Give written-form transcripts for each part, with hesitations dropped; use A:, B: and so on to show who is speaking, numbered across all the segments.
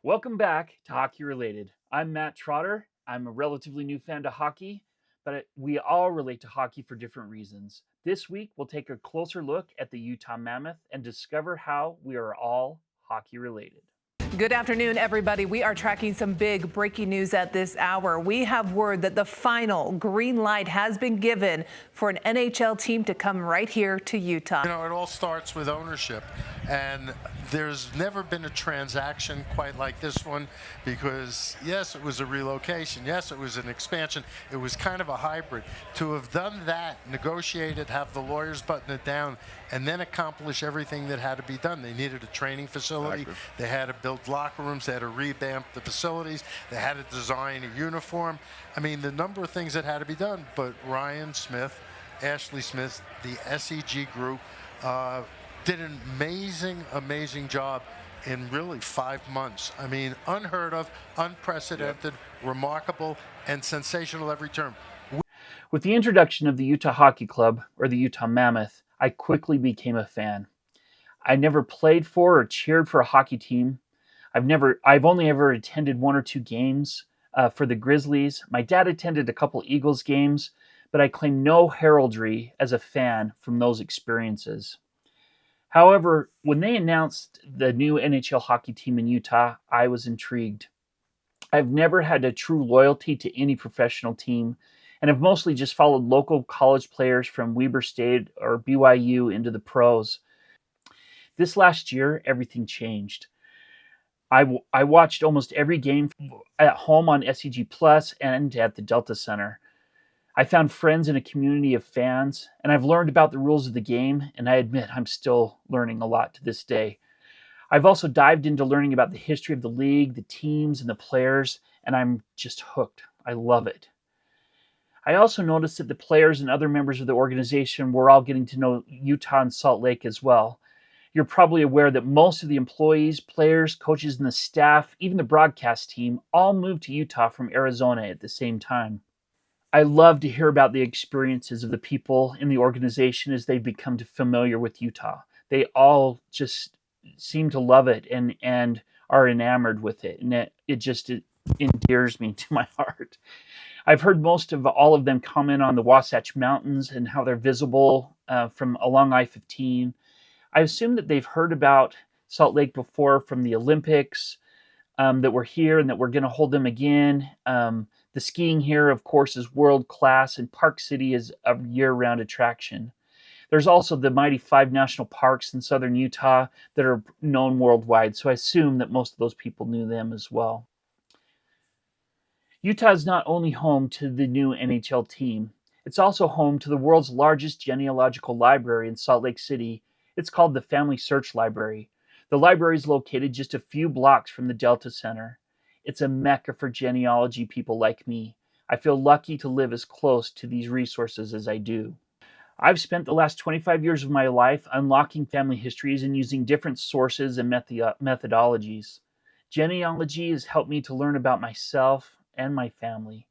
A: Welcome back to Hockey Related. I'm Matt Trotter. I'm a relatively new fan to hockey, but we all relate to hockey for different reasons. This week, we'll take a closer look at the Utah Mammoth and discover how we are all hockey related.
B: Good afternoon, everybody. We are tracking some big breaking news at this hour. We have word that the final green light has been given for an NHL team to come right here to Utah.
C: You know, it all starts with ownership, and there's never been a transaction quite like this one because, yes, it was a relocation. Yes, it was an expansion. It was kind of a hybrid. To have done that, negotiated, have the lawyers button it down, and then accomplish everything that had to be done. They needed a training facility.
D: Exactly.
C: They had to build locker rooms. They had to revamp the facilities. They had to design a uniform. I mean, the number of things that had to be done. But Ryan Smith, Ashley Smith, the SEG group, did an amazing job in really 5 months. I mean, unheard of, unprecedented, remarkable, and sensational every term.
A: With the introduction of the Utah Hockey Club, or the Utah Mammoth, I quickly became a fan. I never played for or cheered for a hockey team. I've only ever attended 1 or 2 games for the Grizzlies. My dad attended a couple Eagles games, but I claim no heraldry as a fan from those experiences. However, when they announced the new NHL hockey team in Utah, I was intrigued. I've never had a true loyalty to any professional team, and have mostly just followed local college players from Weber State or BYU into the pros. This last year, everything changed. I watched almost every game at home on SEG Plus and at the Delta Center. I found friends in a community of fans, and I've learned about the rules of the game, and I admit I'm still learning a lot to this day. I've also dived into learning about the history of the league, the teams, and the players, and I'm just hooked. I love it. I also noticed that the players and other members of the organization were all getting to know Utah and Salt Lake as well. You're probably aware that most of the employees, players, coaches, and the staff, even the broadcast team, all moved to Utah from Arizona at the same time. I love to hear about the experiences of the people in the organization as they become familiar with Utah. They all just seem to love it and are enamored with it. And it endears me to my heart. I've heard most of all of them comment on the Wasatch Mountains and how they're visible from along I-15. I assume that they've heard about Salt Lake before from the Olympics, that we're here and that we're going to hold them again. The skiing here, of course, is world class, and Park City is a year-round attraction. There's also the mighty 5 national parks in southern Utah that are known worldwide, so I assume that most of those people knew them as well. Utah is not only home to the new NHL team, it's also home to the world's largest genealogical library in Salt Lake City. It's called the Family Search Library. The library is located just a few blocks from the Delta Center. It's a mecca for genealogy people like me. I feel lucky to live as close to these resources as I do. I've spent the last 25 years of my life unlocking family histories and using different sources and methodologies. Genealogy has helped me to learn about myself and my family.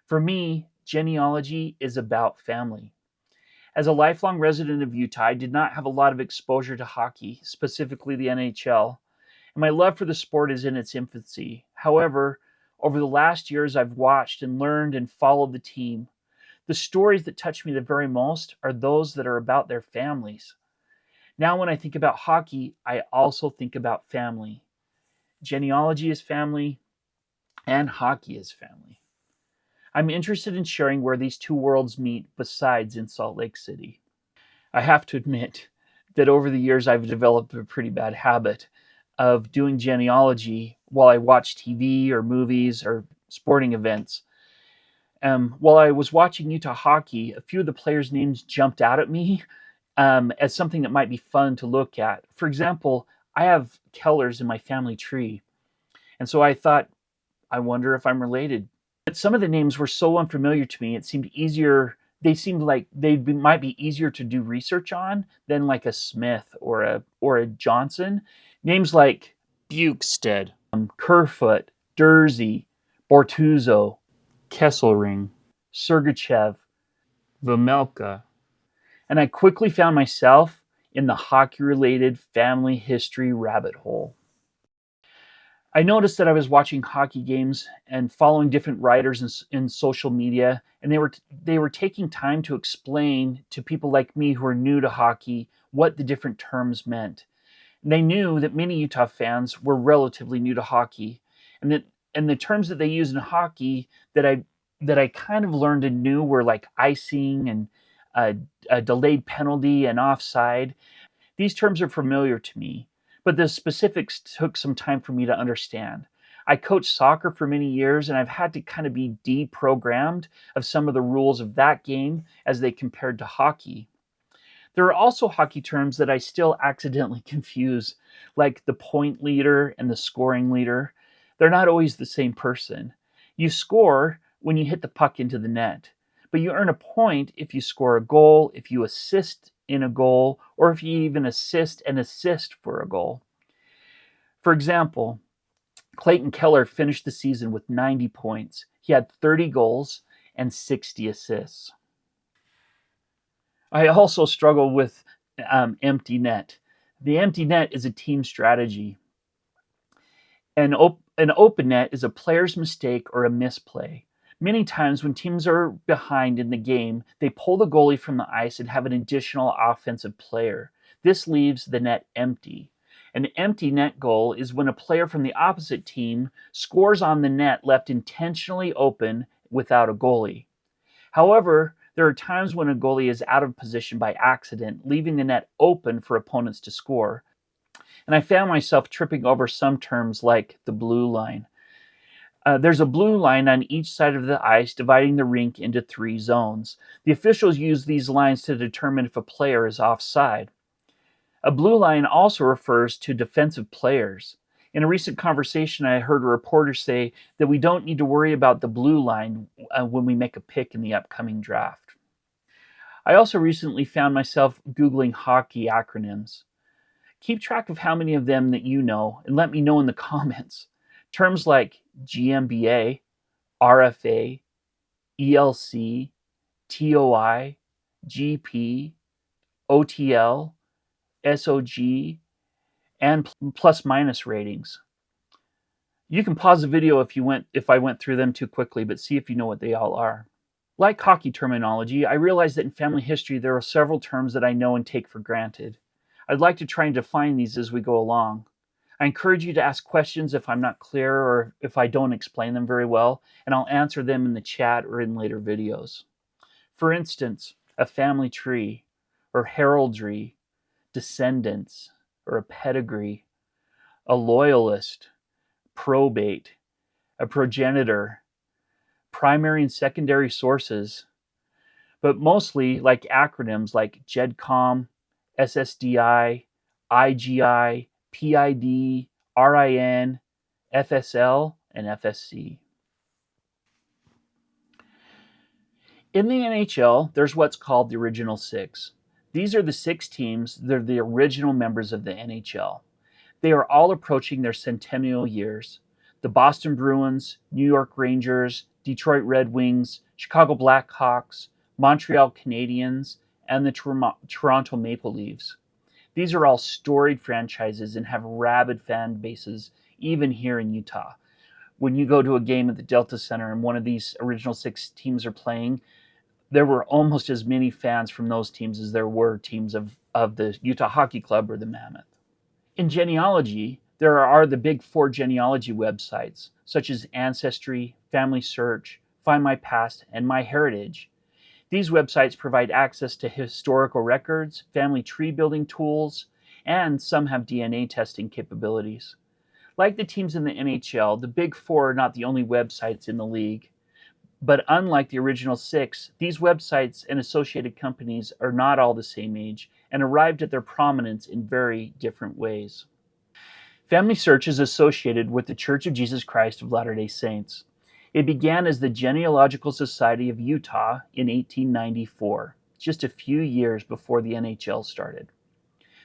A: For me, genealogy is about family. As a lifelong resident of Utah, I did not have a lot of exposure to hockey, specifically the NHL, and my love for the sport is in its infancy. However, over the last years, I've watched and learned and followed the team. The stories that touch me the very most are those that are about their families. Now, when I think about hockey, I also think about family. Genealogy is family, and hockey is family. I'm interested in sharing where these two worlds meet besides in Salt Lake City. I have to admit that over the years I've developed a pretty bad habit of doing genealogy while I watch TV or movies or sporting events. While I was watching Utah hockey, a few of the players' names jumped out at me as something that might be fun to look at. For example, I have Kellers in my family tree, and so I thought, I wonder if I'm related. But some of the names were so unfamiliar to me, it seemed easier. They seemed like might be easier to do research on than like a Smith or a Johnson. Names like Bukestad, Kerfoot, Dursey, Bortuzzo, Kesselring, Sergachev, Vamelka. And I quickly found myself in the hockey-related family history rabbit hole. I noticed that I was watching hockey games and following different writers in social media, and they were taking time to explain to people like me who are new to hockey what the different terms meant. And they knew that many Utah fans were relatively new to hockey, and the terms that they use in hockey that I kind of learned and knew were like icing and a delayed penalty and offside. These terms are familiar to me, but the specifics took some time for me to understand. I coached soccer for many years, and I've had to kind of be deprogrammed of some of the rules of that game as they compared to hockey. There are also hockey terms that I still accidentally confuse, like the point leader and the scoring leader. They're not always the same person. You score when you hit the puck into the net, but you earn a point if you score a goal, if you assist in a goal, or if you even assist for a goal. For example, Clayton Keller finished the season with 90 points. He had 30 goals and 60 assists. I also struggle with empty net. The empty net is a team strategy. An open net is a player's mistake or a misplay. Many times when teams are behind in the game, they pull the goalie from the ice and have an additional offensive player. This leaves the net empty. An empty net goal is when a player from the opposite team scores on the net left intentionally open without a goalie. However, there are times when a goalie is out of position by accident, leaving the net open for opponents to score. And I found myself tripping over some terms like the blue line. There's a blue line on each side of the ice dividing the rink into 3 zones. The officials use these lines to determine if a player is offside. A blue line also refers to defensive players. In a recent conversation, I heard a reporter say that we don't need to worry about the blue line when we make a pick in the upcoming draft. I also recently found myself Googling hockey acronyms. Keep track of how many of them that you know and let me know in the comments. Terms like GMBA, RFA, ELC, TOI, GP, OTL, SOG, and plus-minus ratings. You can pause the video if I went through them too quickly, but see if you know what they all are. Like hockey terminology, I realize that in family history there are several terms that I know and take for granted. I'd like to try and define these as we go along. I encourage you to ask questions if I'm not clear or if I don't explain them very well, and I'll answer them in the chat or in later videos. For instance, a family tree, or heraldry, descendants, or a pedigree, a loyalist, probate, a progenitor, primary and secondary sources, but mostly like acronyms like GEDCOM, SSDI, IGI, PID, RIN, FSL, and FSC. In the NHL, there's what's called the original 6. These are the 6 teams that are the original members of the NHL. They are all approaching their centennial years. The Boston Bruins, New York Rangers, Detroit Red Wings, Chicago Blackhawks, Montreal Canadiens, and the Toronto Maple Leafs. These are all storied franchises and have rabid fan bases, even here in Utah. When you go to a game at the Delta Center and one of these original 6 teams are playing, there were almost as many fans from those teams as there were teams of the Utah Hockey Club or the Mammoth. In genealogy, there are the big 4 genealogy websites, such as Ancestry, Family Search, Find My Past, and My Heritage. These websites provide access to historical records, family tree building tools, and some have DNA testing capabilities. Like the teams in the NHL, the Big 4 are not the only websites in the league. But unlike the original 6, these websites and associated companies are not all the same age and arrived at their prominence in very different ways. Family Search is associated with the Church of Jesus Christ of Latter-day Saints. It began as the Genealogical Society of Utah in 1894, just a few years before the NHL started.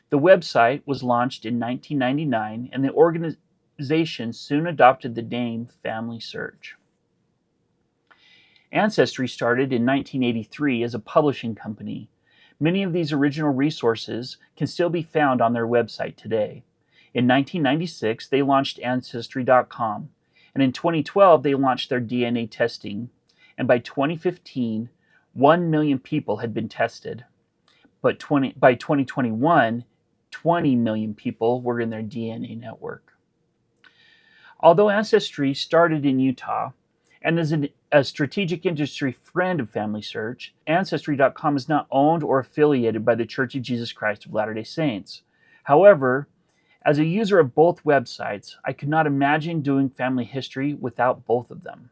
A: The website was launched in 1999, and the organization soon adopted the name Family Search. Ancestry started in 1983 as a publishing company. Many of these original resources can still be found on their website today. In 1996, they launched Ancestry.com, and in 2012, they launched their DNA testing, and by 2015, 1 million people had been tested. But by 2021, 20 million people were in their DNA network. Although Ancestry started in Utah and is a strategic industry friend of Family Search, Ancestry.com is not owned or affiliated by the Church of Jesus Christ of Latter-day Saints. However, as a user of both websites, I could not imagine doing family history without both of them.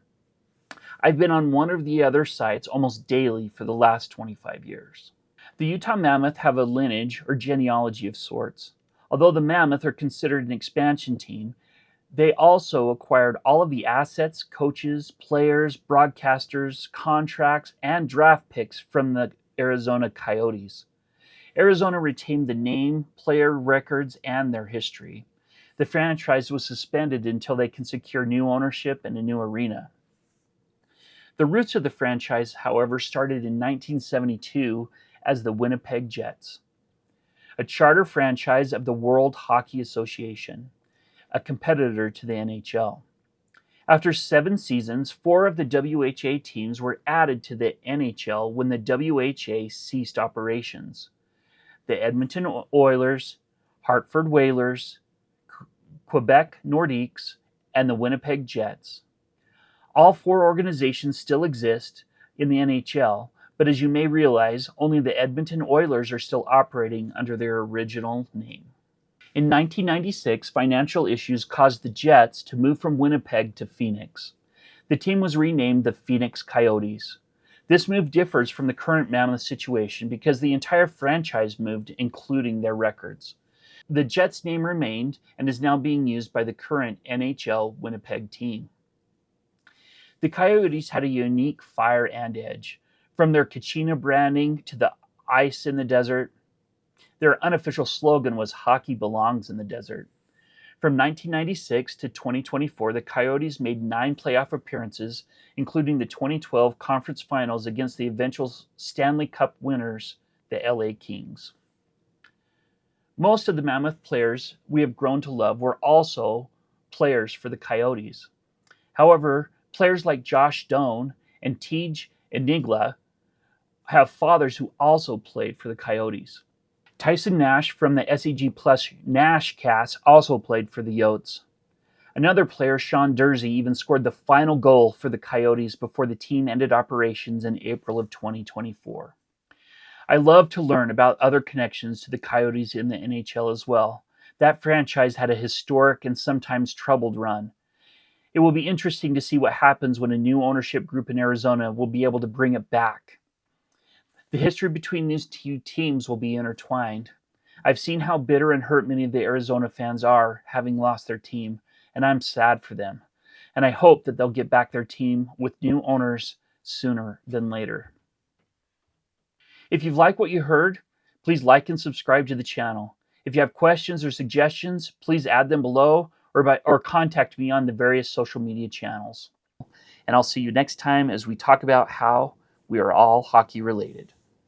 A: I've been on one or the other sites almost daily for the last 25 years. The Utah Mammoth have a lineage or genealogy of sorts. Although the Mammoth are considered an expansion team, they also acquired all of the assets, coaches, players, broadcasters, contracts, and draft picks from the Arizona Coyotes. Arizona retained the name, player records, and their history. The franchise was suspended until they can secure new ownership and a new arena. The roots of the franchise, however, started in 1972 as the Winnipeg Jets, a charter franchise of the World Hockey Association, a competitor to the NHL. After 7 seasons, 4 of the WHA teams were added to the NHL when the WHA ceased operations. The Edmonton Oilers, Hartford Whalers, Quebec Nordiques, and the Winnipeg Jets. All 4 organizations still exist in the NHL, but as you may realize, only the Edmonton Oilers are still operating under their original name. In 1996, financial issues caused the Jets to move from Winnipeg to Phoenix. The team was renamed the Phoenix Coyotes. This move differs from the current Mammoth situation because the entire franchise moved, including their records. The Jets' name remained and is now being used by the current NHL Winnipeg team. The Coyotes had a unique fire and edge. From their Kachina branding to the ice in the desert, their unofficial slogan was "Hockey belongs in the desert." From 1996 to 2024, the Coyotes made 9 playoff appearances, including the 2012 conference finals against the eventual Stanley Cup winners, the LA Kings. Most of the Mammoth players we have grown to love were also players for the Coyotes. However, players like Josh Doan and Tej Enigla have fathers who also played for the Coyotes. Tyson Nash from the SEG Plus Nash cast also played for the Yotes. Another player, Sean Dursey, even scored the final goal for the Coyotes before the team ended operations in April of 2024. I love to learn about other connections to the Coyotes in the NHL as well. That franchise had a historic and sometimes troubled run. It will be interesting to see what happens when a new ownership group in Arizona will be able to bring it back. The history between these 2 teams will be intertwined. I've seen how bitter and hurt many of the Arizona fans are having lost their team, and I'm sad for them. And I hope that they'll get back their team with new owners sooner than later. If you've liked what you heard, please like and subscribe to the channel. If you have questions or suggestions, please add them below or contact me on the various social media channels. And I'll see you next time as we talk about how we are all hockey related.